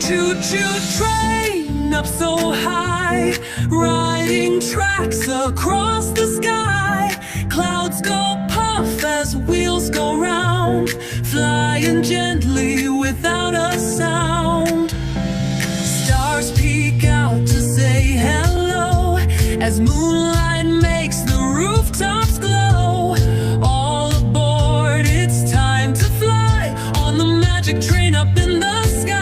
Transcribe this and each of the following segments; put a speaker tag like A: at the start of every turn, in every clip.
A: Choo-choo train up so high, riding tracks across the sky. Clouds go puff as wheels go round, flying gently without a sound. Stars peek out to say hello as moonlight makes the rooftops glow. All aboard, it's time to fly on the magic train up in the sky.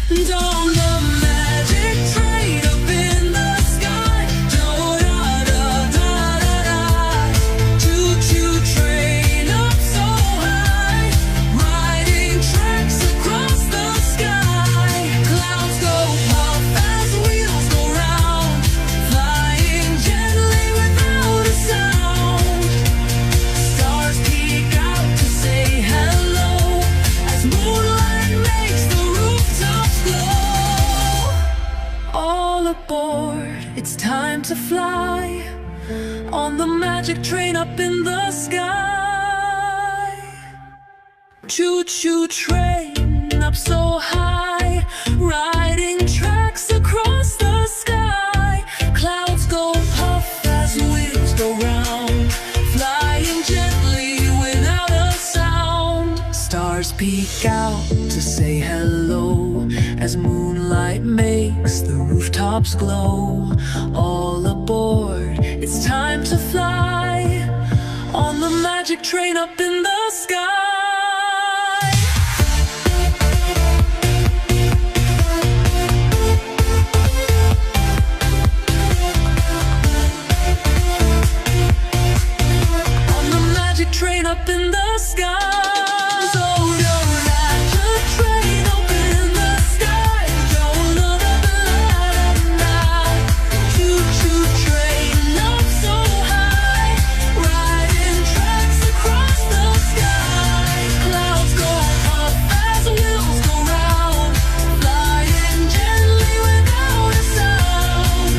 A: And on the magic train up in the sky, do-da-da-da-da-da. Choo-choo train up so high, riding tracks across the sky. Clouds go puff as wheels go round, flying gently without a sound. Stars peek out to say hello as moonlight makes the rooftops glow. All aboard, it's time to fly on the magic train up in the sky. Choo-choo train up so high, riding tracks across the sky. Clouds go puff as wheels go round, flying gently without a sound. Stars peek out to say hello as moonlight makes the rooftops glow. All aboard, it's time to fly on the magic train up in the sky. On the magic train up in the sky. So don't ride the train up in the sky. Don't look up and choo-choo train up so high, riding tracks across the sky. Clouds go puff as wheels go round, flying gently without a sound.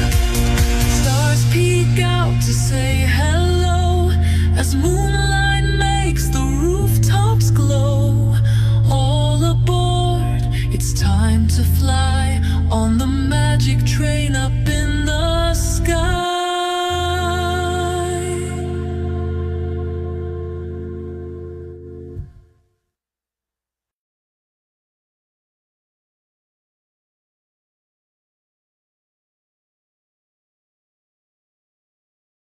A: Stars peek out to say hello as moon